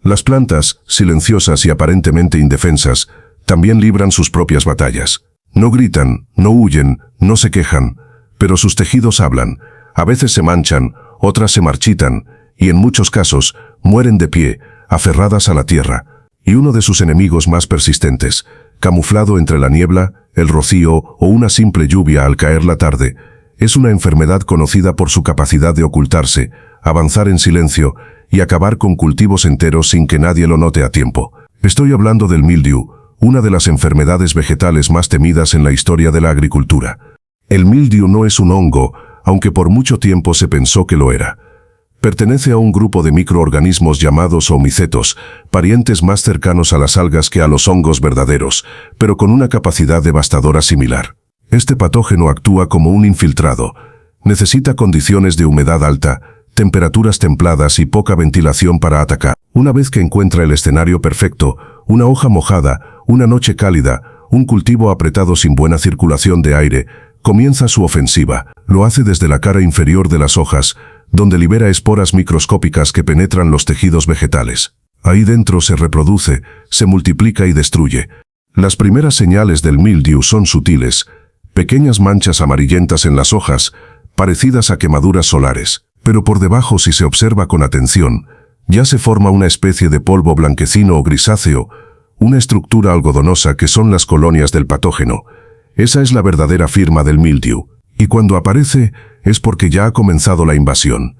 Las plantas, silenciosas y aparentemente indefensas, también libran sus propias batallas. No gritan, no huyen, no se quejan, pero sus tejidos hablan. A veces se manchan, otras se marchitan, y en muchos casos mueren de pie, aferradas a la tierra. Y uno de sus enemigos más persistentes, camuflado entre la niebla, el rocío o una simple lluvia al caer la tarde, es una enfermedad conocida por su capacidad de ocultarse, avanzar en silencio y acabar con cultivos enteros sin que nadie lo note a tiempo. Estoy hablando del mildiu, una de las enfermedades vegetales más temidas en la historia de la agricultura. El mildiu no es un hongo, aunque por mucho tiempo se pensó que lo era. Pertenece a un grupo de microorganismos llamados omicetos, parientes más cercanos a las algas que a los hongos verdaderos, pero con una capacidad devastadora similar. Este patógeno actúa como un infiltrado. Necesita condiciones de humedad alta, temperaturas templadas y poca ventilación para atacar. Una vez que encuentra el escenario perfecto, una hoja mojada, una noche cálida, un cultivo apretado sin buena circulación de aire, comienza su ofensiva. Lo hace desde la cara inferior de las hojas, donde libera esporas microscópicas que penetran los tejidos vegetales. Ahí dentro se reproduce, se multiplica y destruye. Las primeras señales del mildiu son sutiles, pequeñas manchas amarillentas en las hojas, parecidas a quemaduras solares. Pero por debajo, si se observa con atención, ya se forma una especie de polvo blanquecino o grisáceo, una estructura algodonosa que son las colonias del patógeno. Esa es la verdadera firma del mildiu. Y cuando aparece, es porque ya ha comenzado la invasión.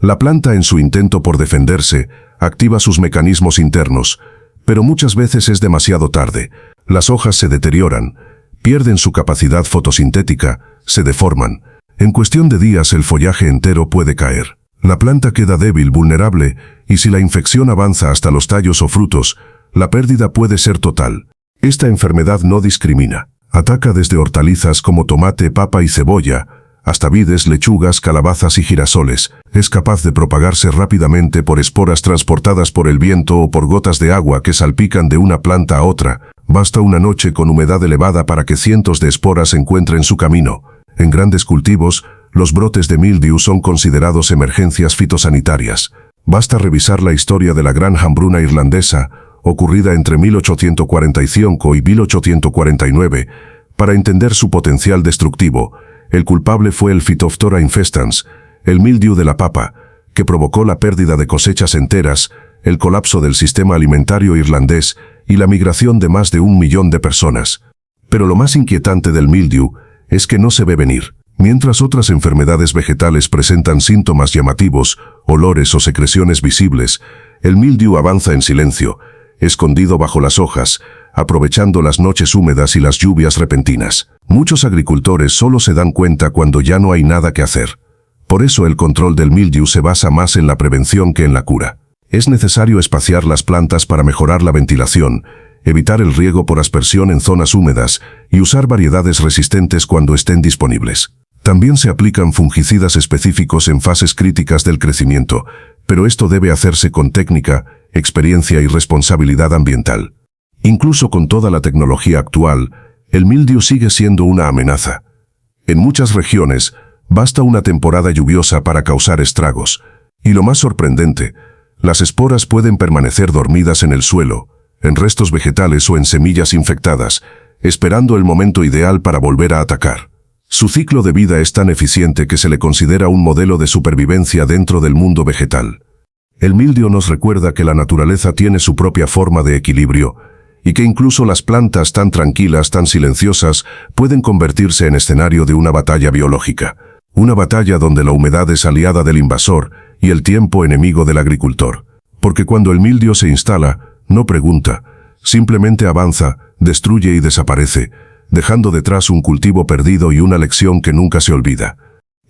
La planta, en su intento por defenderse, activa sus mecanismos internos, pero muchas veces es demasiado tarde. Las hojas se deterioran, pierden su capacidad fotosintética, se deforman. En cuestión de días el follaje entero puede caer. La planta queda débil, vulnerable, y si la infección avanza hasta los tallos o frutos, la pérdida puede ser total. Esta enfermedad no discrimina. Ataca desde hortalizas como tomate, papa y cebolla, hasta vides, lechugas, calabazas y girasoles. Es capaz de propagarse rápidamente por esporas transportadas por el viento o por gotas de agua que salpican de una planta a otra. Basta una noche con humedad elevada para que cientos de esporas encuentren su camino. En grandes cultivos, los brotes de mildiu son considerados emergencias fitosanitarias. Basta revisar la historia de la gran hambruna irlandesa, ocurrida entre 1845 y 1849, para entender su potencial destructivo. El culpable fue el Phytophthora infestans, el mildiu de la papa, que provocó la pérdida de cosechas enteras, el colapso del sistema alimentario irlandés y la migración de más de 1 millón de personas. Pero lo más inquietante del mildiu es que no se ve venir. Mientras otras enfermedades vegetales presentan síntomas llamativos, olores o secreciones visibles, el mildiu avanza en silencio, escondido bajo las hojas, aprovechando las noches húmedas y las lluvias repentinas. Muchos agricultores solo se dan cuenta cuando ya no hay nada que hacer. Por eso el control del mildiu se basa más en la prevención que en la cura. Es necesario espaciar las plantas para mejorar la ventilación, evitar el riego por aspersión en zonas húmedas y usar variedades resistentes cuando estén disponibles. También se aplican fungicidas específicos en fases críticas del crecimiento, pero esto debe hacerse con técnica, experiencia y responsabilidad ambiental. Incluso con toda la tecnología actual, el mildiu sigue siendo una amenaza. En muchas regiones, basta una temporada lluviosa para causar estragos. Y lo más sorprendente, las esporas pueden permanecer dormidas en el suelo, en restos vegetales o en semillas infectadas, esperando el momento ideal para volver a atacar. Su ciclo de vida es tan eficiente que se le considera un modelo de supervivencia dentro del mundo vegetal. El mildiu nos recuerda que la naturaleza tiene su propia forma de equilibrio, y que incluso las plantas tan tranquilas, tan silenciosas, pueden convertirse en escenario de una batalla biológica. Una batalla donde la humedad es aliada del invasor y el tiempo enemigo del agricultor. Porque cuando el mildiu se instala, no pregunta, simplemente avanza, destruye y desaparece, dejando detrás un cultivo perdido y una lección que nunca se olvida.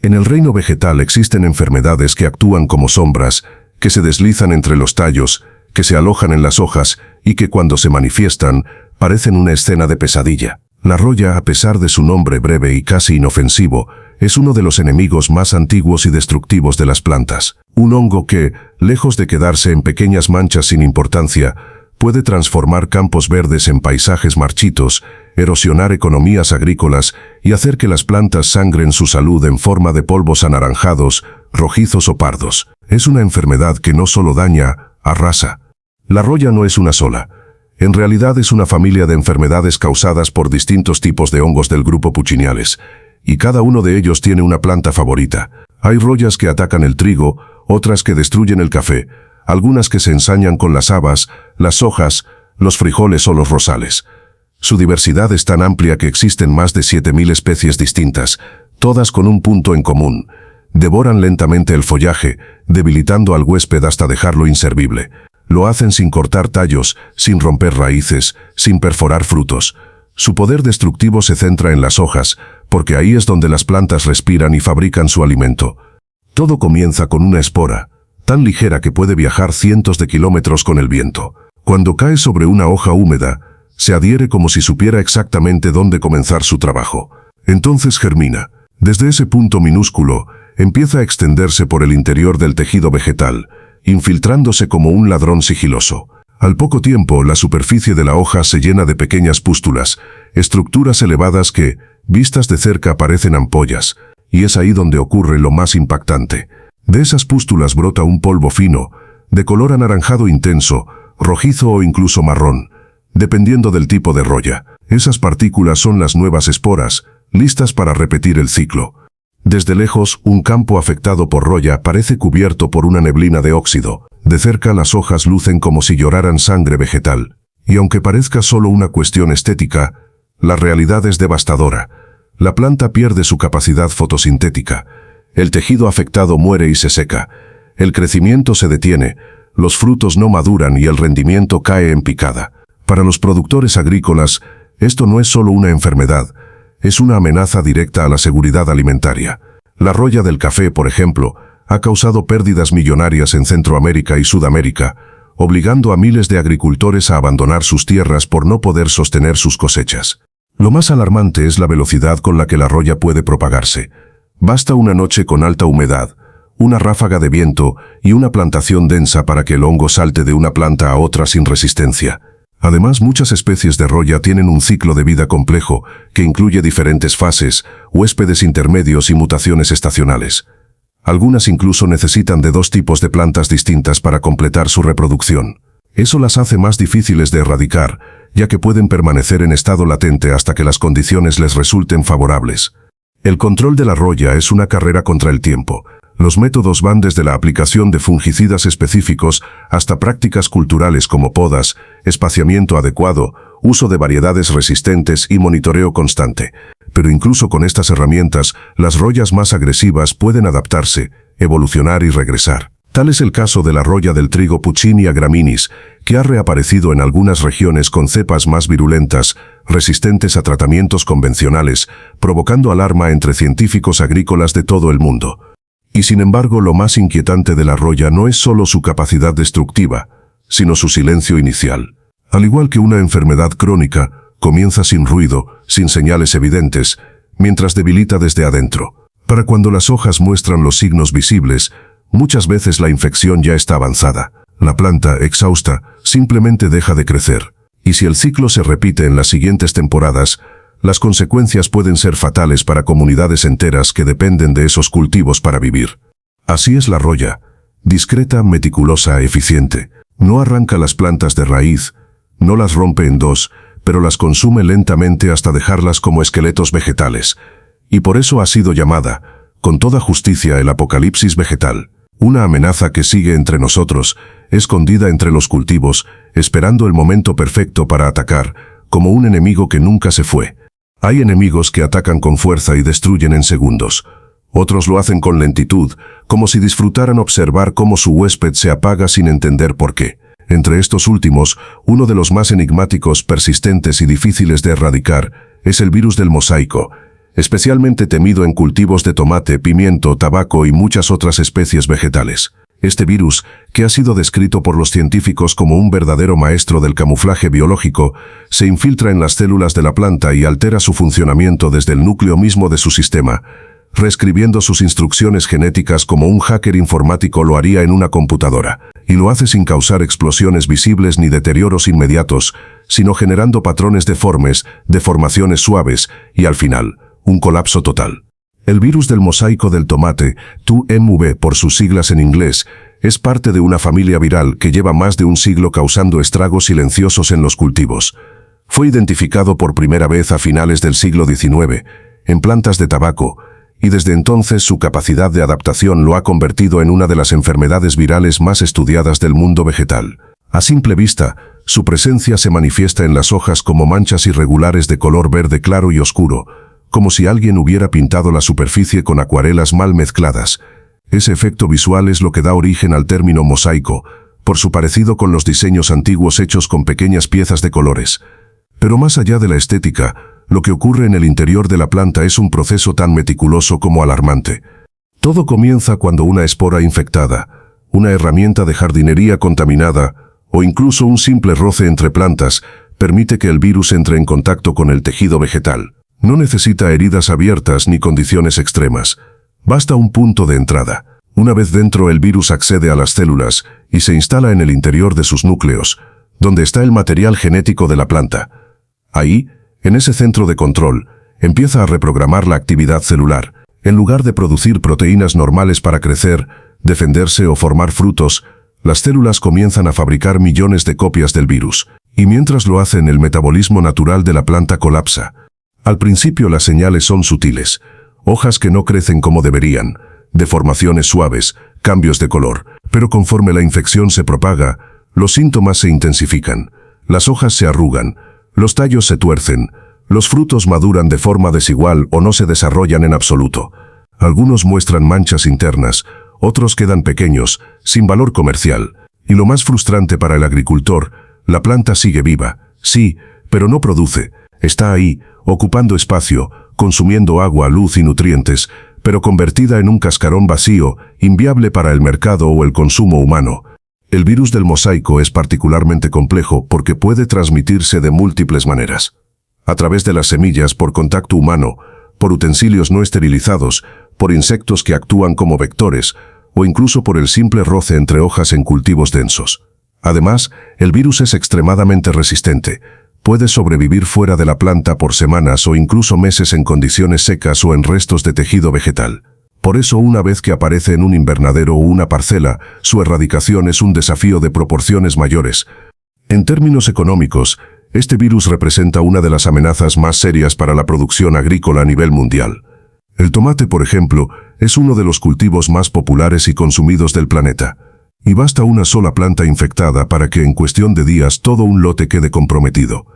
En el reino vegetal existen enfermedades que actúan como sombras, que se deslizan entre los tallos, que se alojan en las hojas y que cuando se manifiestan, parecen una escena de pesadilla. La roya, a pesar de su nombre breve y casi inofensivo, es uno de los enemigos más antiguos y destructivos de las plantas. Un hongo que, lejos de quedarse en pequeñas manchas sin importancia, puede transformar campos verdes en paisajes marchitos, erosionar economías agrícolas y hacer que las plantas sangren su salud en forma de polvos anaranjados, rojizos o pardos. Es una enfermedad que no solo daña, arrasa. La roya no es una sola. En realidad es una familia de enfermedades causadas por distintos tipos de hongos del grupo Pucciniales, y cada uno de ellos tiene una planta favorita. Hay royas que atacan el trigo, otras que destruyen el café, algunas que se ensañan con las habas, las hojas, los frijoles o los rosales. Su diversidad es tan amplia que existen más de 7.000 especies distintas, todas con un punto en común. Devoran lentamente el follaje, debilitando al huésped hasta dejarlo inservible. Lo hacen sin cortar tallos, sin romper raíces, sin perforar frutos. Su poder destructivo se centra en las hojas, porque ahí es donde las plantas respiran y fabrican su alimento. Todo comienza con una espora, tan ligera que puede viajar cientos de kilómetros con el viento. Cuando cae sobre una hoja húmeda, se adhiere como si supiera exactamente dónde comenzar su trabajo. Entonces germina. Desde ese punto minúsculo, empieza a extenderse por el interior del tejido vegetal, infiltrándose como un ladrón sigiloso. Al poco tiempo, la superficie de la hoja se llena de pequeñas pústulas, estructuras elevadas que, vistas de cerca, parecen ampollas, y es ahí donde ocurre lo más impactante. De esas pústulas brota un polvo fino, de color anaranjado intenso, rojizo o incluso marrón, dependiendo del tipo de roya. Esas partículas son las nuevas esporas, listas para repetir el ciclo. Desde lejos, un campo afectado por roya parece cubierto por una neblina de óxido. De cerca las hojas lucen como si lloraran sangre vegetal. Y aunque parezca solo una cuestión estética, la realidad es devastadora. La planta pierde su capacidad fotosintética. El tejido afectado muere y se seca. El crecimiento se detiene, los frutos no maduran y el rendimiento cae en picada. Para los productores agrícolas, esto no es solo una enfermedad, es una amenaza directa a la seguridad alimentaria. La roya del café, por ejemplo, ha causado pérdidas millonarias en Centroamérica y Sudamérica, obligando a miles de agricultores a abandonar sus tierras por no poder sostener sus cosechas. Lo más alarmante es la velocidad con la que la roya puede propagarse. Basta una noche con alta humedad, una ráfaga de viento y una plantación densa para que el hongo salte de una planta a otra sin resistencia. Además, muchas especies de roya tienen un ciclo de vida complejo que incluye diferentes fases, huéspedes intermedios y mutaciones estacionales. Algunas incluso necesitan de 2 tipos de plantas distintas para completar su reproducción. Eso las hace más difíciles de erradicar, ya que pueden permanecer en estado latente hasta que las condiciones les resulten favorables. El control de la roya es una carrera contra el tiempo. Los métodos van desde la aplicación de fungicidas específicos hasta prácticas culturales como podas, espaciamiento adecuado, uso de variedades resistentes y monitoreo constante. Pero incluso con estas herramientas, las royas más agresivas pueden adaptarse, evolucionar y regresar. Tal es el caso de la roya del trigo Puccinia graminis, que ha reaparecido en algunas regiones con cepas más virulentas, resistentes a tratamientos convencionales, provocando alarma entre científicos agrícolas de todo el mundo. Y sin embargo, lo más inquietante de la roya no es solo su capacidad destructiva, sino su silencio inicial. Al igual que una enfermedad crónica, comienza sin ruido, sin señales evidentes, mientras debilita desde adentro. Para cuando las hojas muestran los signos visibles, muchas veces la infección ya está avanzada. La planta, exhausta, simplemente deja de crecer. Y si el ciclo se repite en las siguientes temporadas, las consecuencias pueden ser fatales para comunidades enteras que dependen de esos cultivos para vivir. Así es la roya, discreta, meticulosa, eficiente. No arranca las plantas de raíz, no las rompe en dos, pero las consume lentamente hasta dejarlas como esqueletos vegetales. Y por eso ha sido llamada, con toda justicia, el apocalipsis vegetal. Una amenaza que sigue entre nosotros, escondida entre los cultivos, esperando el momento perfecto para atacar, como un enemigo que nunca se fue. Hay enemigos que atacan con fuerza y destruyen en segundos. Otros lo hacen con lentitud, como si disfrutaran observar cómo su huésped se apaga sin entender por qué. Entre estos últimos, uno de los más enigmáticos, persistentes y difíciles de erradicar es el virus del mosaico, especialmente temido en cultivos de tomate, pimiento, tabaco y muchas otras especies vegetales. Este virus, que ha sido descrito por los científicos como un verdadero maestro del camuflaje biológico, se infiltra en las células de la planta y altera su funcionamiento desde el núcleo mismo de su sistema, reescribiendo sus instrucciones genéticas como un hacker informático lo haría en una computadora, y lo hace sin causar explosiones visibles ni deterioros inmediatos, sino generando patrones deformes, deformaciones suaves y, al final, un colapso total. El virus del mosaico del tomate, TUMV por sus siglas en inglés, Es parte de una familia viral que lleva más de un siglo causando estragos silenciosos en los cultivos. Fue identificado por primera vez a finales del siglo XIX, en plantas de tabaco, y desde entonces su capacidad de adaptación lo ha convertido en una de las enfermedades virales más estudiadas del mundo vegetal. A simple vista, su presencia se manifiesta en las hojas como manchas irregulares de color verde claro y oscuro, como si alguien hubiera pintado la superficie con acuarelas mal mezcladas. Ese efecto visual es lo que da origen al término mosaico, por su parecido con los diseños antiguos hechos con pequeñas piezas de colores. Pero más allá de la estética, lo que ocurre en el interior de la planta es un proceso tan meticuloso como alarmante. Todo comienza cuando una espora infectada, una herramienta de jardinería contaminada o incluso un simple roce entre plantas permite que el virus entre en contacto con el tejido vegetal. No necesita heridas abiertas ni condiciones extremas. Basta un punto de entrada. Una vez dentro, el virus accede a las células y se instala en el interior de sus núcleos, donde está el material genético de la planta. Ahí, en ese centro de control, empieza a reprogramar la actividad celular. En lugar de producir proteínas normales para crecer, defenderse o formar frutos, las células comienzan a fabricar millones de copias del virus, y mientras lo hacen, el metabolismo natural de la planta colapsa. Al principio las señales son sutiles: hojas que no crecen como deberían, deformaciones suaves, cambios de color, pero conforme la infección se propaga, los síntomas se intensifican. Las hojas se arrugan, los tallos se tuercen, los frutos maduran de forma desigual o no se desarrollan en absoluto. Algunos muestran manchas internas, otros quedan pequeños, sin valor comercial. Y lo más frustrante para el agricultor, la planta sigue viva, sí, pero no produce. Está ahí, ocupando espacio, consumiendo agua, luz y nutrientes, pero convertida en un cascarón vacío, inviable para el mercado o el consumo humano. El virus del mosaico es particularmente complejo porque puede transmitirse de múltiples maneras. A través de las semillas, por contacto humano, por utensilios no esterilizados, por insectos que actúan como vectores, o incluso por el simple roce entre hojas en cultivos densos. Además, el virus es extremadamente resistente. Puede sobrevivir fuera de la planta por semanas o incluso meses en condiciones secas o en restos de tejido vegetal. Por eso, una vez que aparece en un invernadero o una parcela, su erradicación es un desafío de proporciones mayores. En términos económicos, este virus representa una de las amenazas más serias para la producción agrícola a nivel mundial. El tomate, por ejemplo, es uno de los cultivos más populares y consumidos del planeta. Y basta una sola planta infectada para que en cuestión de días todo un lote quede comprometido.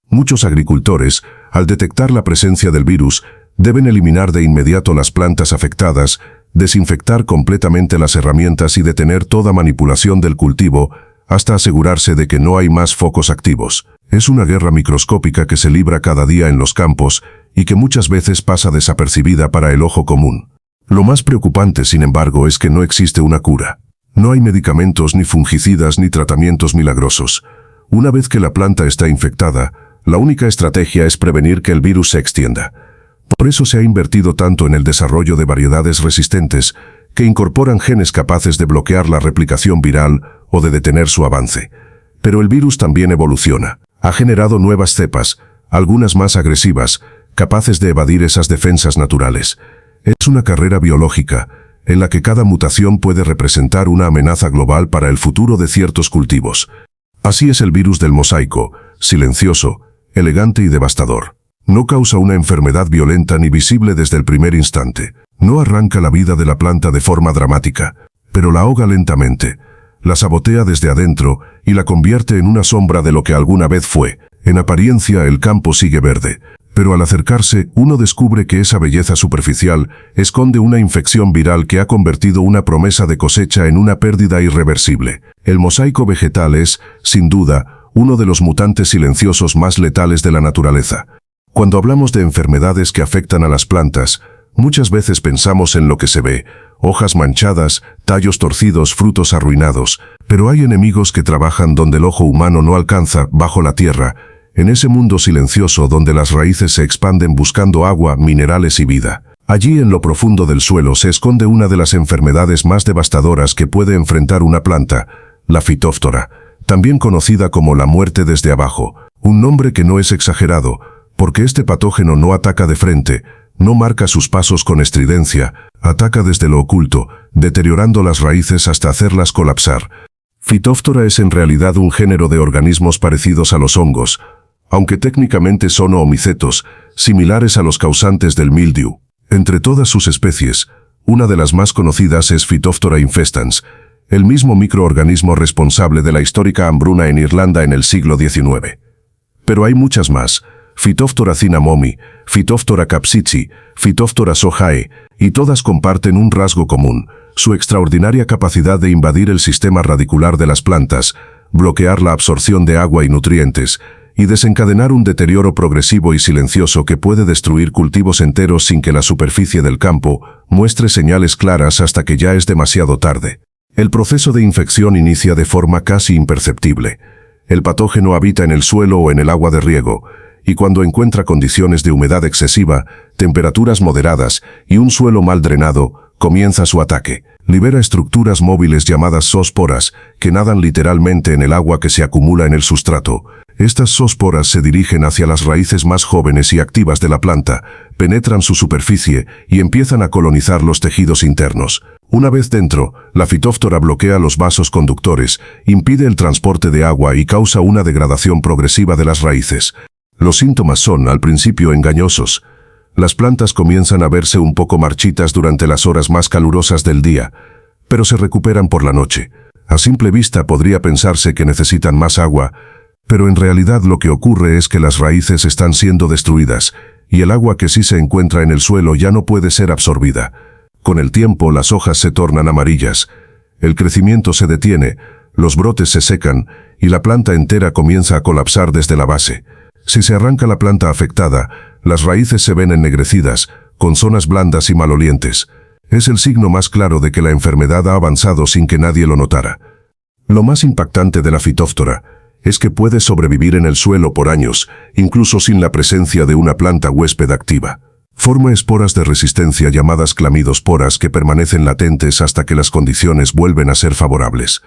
Muchos agricultores, al detectar la presencia del virus, deben eliminar de inmediato las plantas afectadas, desinfectar completamente las herramientas y detener toda manipulación del cultivo hasta asegurarse de que no hay más focos activos. Es una guerra microscópica que se libra cada día en los campos y que muchas veces pasa desapercibida para el ojo común. Lo más preocupante, sin embargo, es que no existe una cura. No hay medicamentos, ni fungicidas, ni tratamientos milagrosos. Una vez que la planta está infectada, la única estrategia es prevenir que el virus se extienda. Por eso se ha invertido tanto en el desarrollo de variedades resistentes que incorporan genes capaces de bloquear la replicación viral o de detener su avance. Pero el virus también evoluciona. Ha generado nuevas cepas, algunas más agresivas, capaces de evadir esas defensas naturales. Es una carrera biológica, en la que cada mutación puede representar una amenaza global para el futuro de ciertos cultivos. Así es el virus del mosaico, silencioso, elegante y devastador. No causa una enfermedad violenta ni visible desde el primer instante. No arranca la vida de la planta de forma dramática, pero la ahoga lentamente, la sabotea desde adentro y la convierte en una sombra de lo que alguna vez fue. En apariencia, el campo sigue verde, pero al acercarse, uno descubre que esa belleza superficial esconde una infección viral que ha convertido una promesa de cosecha en una pérdida irreversible. El mosaico vegetal es, sin duda, uno de los mutantes silenciosos más letales de la naturaleza. Cuando hablamos de enfermedades que afectan a las plantas, muchas veces pensamos en lo que se ve: hojas manchadas, tallos torcidos, frutos arruinados. Pero hay enemigos que trabajan donde el ojo humano no alcanza, bajo la tierra, en ese mundo silencioso donde las raíces se expanden buscando agua, minerales y vida. Allí, en lo profundo del suelo, se esconde una de las enfermedades más devastadoras que puede enfrentar una planta: la fitóftora, también conocida como la muerte desde abajo. Un nombre que no es exagerado, porque este patógeno no ataca de frente, No marca sus pasos con estridencia, ataca desde lo oculto, deteriorando las raíces hasta hacerlas colapsar. Phytophthora es en realidad un género de organismos parecidos a los hongos, aunque técnicamente son oomicetos, similares a los causantes del mildiu. Entre todas sus especies, una de las más conocidas es Phytophthora infestans, el mismo microorganismo responsable de la histórica hambruna en Irlanda en el siglo XIX. Pero hay muchas más: Phytophthora cinnamomi, Phytophthora capsici, Phytophthora sojae, y todas comparten un rasgo común: su extraordinaria capacidad de invadir el sistema radicular de las plantas, bloquear la absorción de agua y nutrientes, y desencadenar un deterioro progresivo y silencioso que puede destruir cultivos enteros sin que la superficie del campo muestre señales claras hasta que ya es demasiado tarde. El proceso de infección inicia de forma casi imperceptible. El patógeno habita en el suelo o en el agua de riego, y cuando encuentra condiciones de humedad excesiva, temperaturas moderadas y un suelo mal drenado, comienza su ataque. Libera estructuras móviles llamadas zoosporas, que nadan literalmente en el agua que se acumula en el sustrato. Estas zoosporas se dirigen hacia las raíces más jóvenes y activas de la planta, penetran su superficie y empiezan a colonizar los tejidos internos. Una vez dentro, la Phytophthora bloquea los vasos conductores, impide el transporte de agua y causa una degradación progresiva de las raíces. Los síntomas son, al principio, engañosos. Las plantas comienzan a verse un poco marchitas durante las horas más calurosas del día, pero se recuperan por la noche. A simple vista podría pensarse que necesitan más agua, pero en realidad lo que ocurre es que las raíces están siendo destruidas, y el agua que sí se encuentra en el suelo ya no puede ser absorbida. Con el tiempo las hojas se tornan amarillas, el crecimiento se detiene, los brotes se secan, y la planta entera comienza a colapsar desde la base. Si se arranca la planta afectada, las raíces se ven ennegrecidas, con zonas blandas y malolientes. Es el signo más claro de que la enfermedad ha avanzado sin que nadie lo notara. Lo más impactante de la Phytophthora es que puede sobrevivir en el suelo por años, incluso sin la presencia de una planta huésped activa. Forma esporas de resistencia llamadas clamidosporas que permanecen latentes hasta que las condiciones vuelven a ser favorables.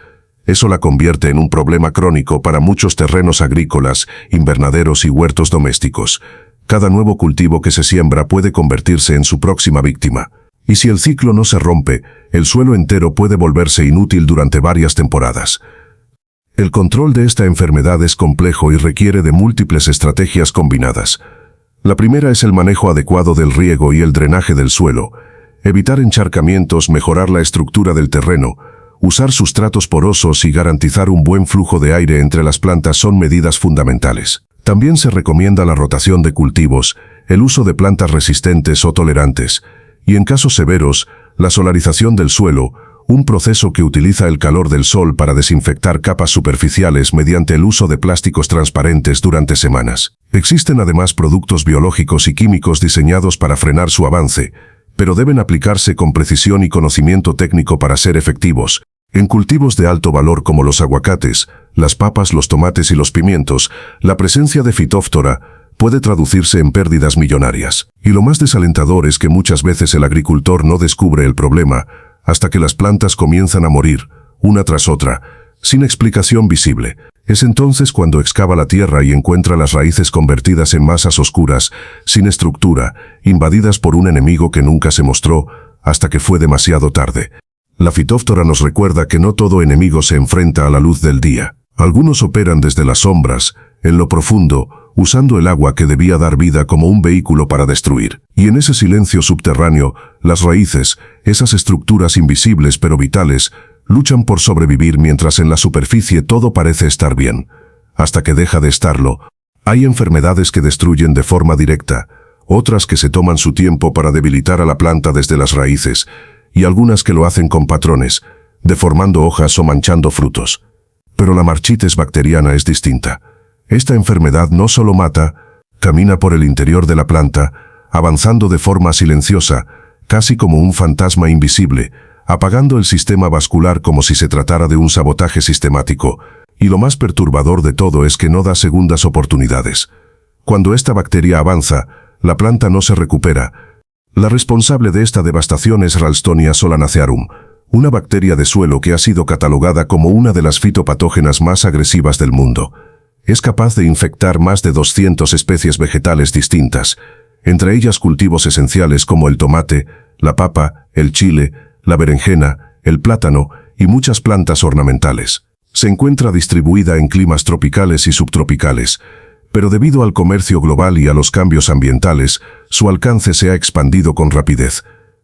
Eso la convierte en un problema crónico para muchos terrenos agrícolas, invernaderos y huertos domésticos. Cada nuevo cultivo que se siembra puede convertirse en su próxima víctima. Y si el ciclo no se rompe, el suelo entero puede volverse inútil durante varias temporadas. El control de esta enfermedad es complejo y requiere de múltiples estrategias combinadas. La primera es el manejo adecuado del riego y el drenaje del suelo, evitar encharcamientos, mejorar la estructura del terreno, usar sustratos porosos y garantizar un buen flujo de aire entre las plantas son medidas fundamentales. También se recomienda la rotación de cultivos, el uso de plantas resistentes o tolerantes, y en casos severos, la solarización del suelo, un proceso que utiliza el calor del sol para desinfectar capas superficiales mediante el uso de plásticos transparentes durante semanas. Existen además productos biológicos y químicos diseñados para frenar su avance, pero deben aplicarse con precisión y conocimiento técnico para ser efectivos. En cultivos de alto valor como los aguacates, las papas, los tomates y los pimientos, la presencia de Phytophthora puede traducirse en pérdidas millonarias. Y lo más desalentador es que muchas veces el agricultor no descubre el problema hasta que las plantas comienzan a morir, una tras otra, sin explicación visible. Es entonces cuando excava la tierra y encuentra las raíces convertidas en masas oscuras, sin estructura, invadidas por un enemigo que nunca se mostró, hasta que fue demasiado tarde. La Phytophthora nos recuerda que no todo enemigo se enfrenta a la luz del día. Algunos operan desde las sombras, en lo profundo, usando el agua que debía dar vida como un vehículo para destruir. Y en ese silencio subterráneo, las raíces, esas estructuras invisibles pero vitales, luchan por sobrevivir mientras en la superficie todo parece estar bien. Hasta que deja de estarlo. Hay enfermedades que destruyen de forma directa, otras que se toman su tiempo para debilitar a la planta desde las raíces, y algunas que lo hacen con patrones, deformando hojas o manchando frutos. Pero la marchites bacteriana es distinta. Esta enfermedad no solo mata, camina por el interior de la planta, avanzando de forma silenciosa, casi como un fantasma invisible, apagando el sistema vascular como si se tratara de un sabotaje sistemático, y lo más perturbador de todo es que no da segundas oportunidades. Cuando esta bacteria avanza, la planta no se recupera. La responsable de esta devastación es Ralstonia solanacearum, una bacteria de suelo que ha sido catalogada como una de las fitopatógenas más agresivas del mundo. Es capaz de infectar más de 200 especies vegetales distintas. entre ellas cultivos esenciales como el tomate, la papa, el chile, la berenjena, el plátano y muchas plantas ornamentales. Se encuentra distribuida en climas tropicales y subtropicales, pero debido al comercio global y a los cambios ambientales, su alcance se ha expandido con rapidez.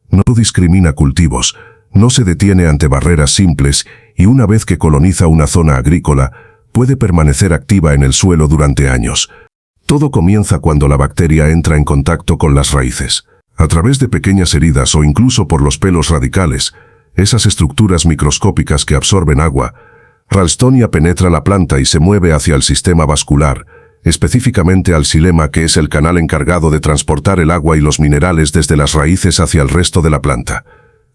No discrimina cultivos, no se detiene ante barreras simples y una vez que coloniza una zona agrícola, puede permanecer activa en el suelo durante años. Todo comienza cuando la bacteria entra en contacto con las raíces. A través de pequeñas heridas o incluso por los pelos radicales, esas estructuras microscópicas que absorben agua, Ralstonia penetra la planta y se mueve hacia el sistema vascular, específicamente al xilema, que es el canal encargado de transportar el agua y los minerales desde las raíces hacia el resto de la planta.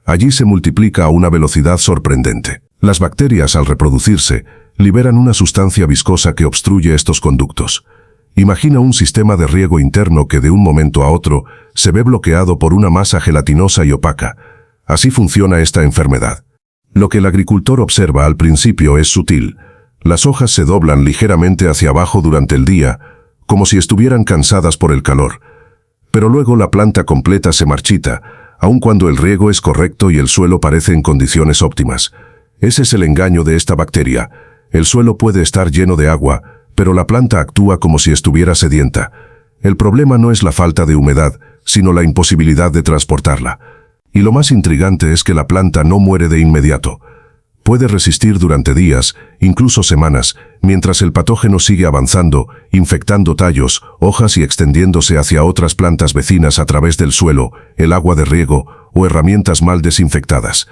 Allí se multiplica a una velocidad sorprendente. Las bacterias, al reproducirse, liberan una sustancia viscosa que obstruye estos conductos. Imagina un sistema de riego interno que de un momento a otro se ve bloqueado por una masa gelatinosa y opaca. Así funciona esta enfermedad. Lo que el agricultor observa al principio es sutil. Las hojas se doblan ligeramente hacia abajo durante el día, como si estuvieran cansadas por el calor. Pero luego la planta completa se marchita, aun cuando el riego es correcto y el suelo parece en condiciones óptimas. Ese es el engaño de esta bacteria. El suelo puede estar lleno de agua, pero la planta actúa como si estuviera sedienta. El problema no es la falta de humedad, sino la imposibilidad de transportarla. Y lo más intrigante es que la planta no muere de inmediato. Puede resistir durante días, incluso semanas, mientras el patógeno sigue avanzando, infectando tallos, hojas y extendiéndose hacia otras plantas vecinas a través del suelo, el agua de riego o herramientas mal desinfectadas.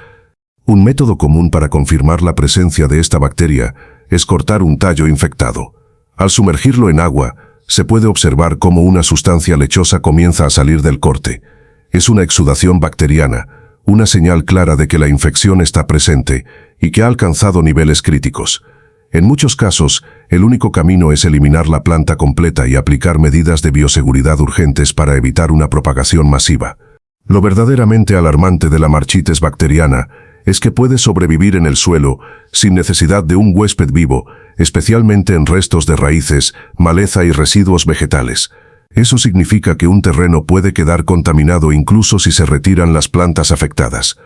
Un método común para confirmar la presencia de esta bacteria es cortar un tallo infectado. Al sumergirlo en agua, se puede observar cómo una sustancia lechosa comienza a salir del corte. Es una exudación bacteriana, una señal clara de que la infección está presente y que ha alcanzado niveles críticos. En muchos casos, el único camino es eliminar la planta completa y aplicar medidas de bioseguridad urgentes para evitar una propagación masiva. Lo verdaderamente alarmante de la marchites bacteriana es que puede sobrevivir en el suelo sin necesidad de un huésped vivo, especialmente en restos de raíces, maleza y residuos vegetales. Eso significa que un terreno puede quedar contaminado incluso si se retiran las plantas afectadas.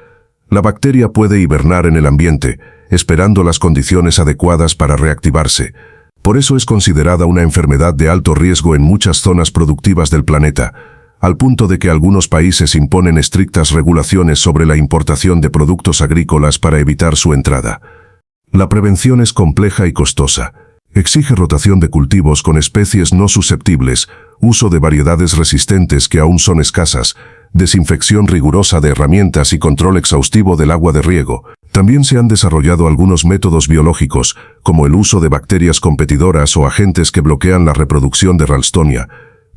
La bacteria puede hibernar en el ambiente, esperando las condiciones adecuadas para reactivarse. Por eso es considerada una enfermedad de alto riesgo en muchas zonas productivas del planeta, al punto de que algunos países imponen estrictas regulaciones sobre la importación de productos agrícolas para evitar su entrada. La prevención es compleja y costosa. Exige rotación de cultivos con especies no susceptibles, uso de variedades resistentes que aún son escasas, desinfección rigurosa de herramientas y control exhaustivo del agua de riego. También se han desarrollado algunos métodos biológicos, como el uso de bacterias competidoras o agentes que bloquean la reproducción de Ralstonia,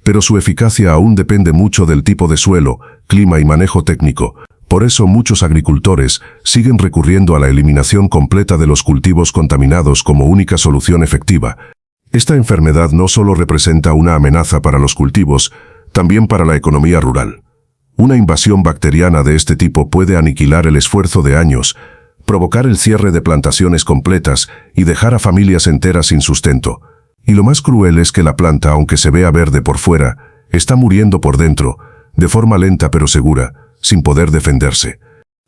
pero su eficacia aún depende mucho del tipo de suelo, clima y manejo técnico. Por eso muchos agricultores siguen recurriendo a la eliminación completa de los cultivos contaminados como única solución efectiva. Esta enfermedad no solo representa una amenaza para los cultivos, también para la economía rural. Una invasión bacteriana de este tipo puede aniquilar el esfuerzo de años, provocar el cierre de plantaciones completas y dejar a familias enteras sin sustento. Y lo más cruel es que la planta, aunque se vea verde por fuera, está muriendo por dentro, de forma lenta pero segura, sin poder defenderse.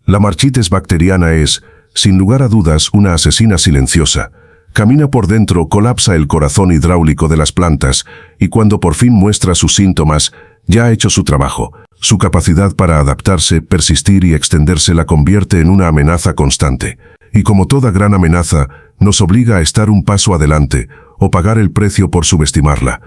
La marchites bacteriana es, sin lugar a dudas, una asesina silenciosa. Camina por dentro, colapsa el corazón hidráulico de las plantas y cuando por fin muestra sus síntomas, ya ha hecho su trabajo. Su capacidad para adaptarse, persistir y extenderse la convierte en una amenaza constante. Y como toda gran amenaza, nos obliga a estar un paso adelante o pagar el precio por subestimarla.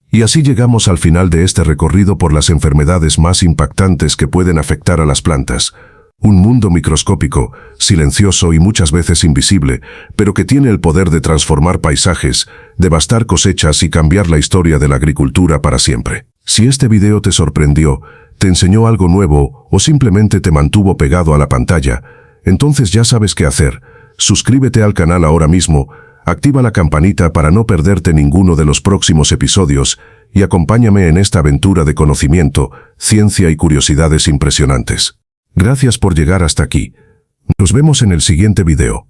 Y así llegamos al final de este recorrido por las enfermedades más impactantes que pueden afectar a las plantas. Un mundo microscópico, silencioso y muchas veces invisible, pero que tiene el poder de transformar paisajes, devastar cosechas y cambiar la historia de la agricultura para siempre. Si este video te sorprendió, te enseñó algo nuevo o simplemente te mantuvo pegado a la pantalla, entonces ya sabes qué hacer. Suscríbete al canal ahora mismo, activa la campanita para no perderte ninguno de los próximos episodios y acompáñame en esta aventura de conocimiento, ciencia y curiosidades impresionantes. Gracias por llegar hasta aquí. Nos vemos en el siguiente video.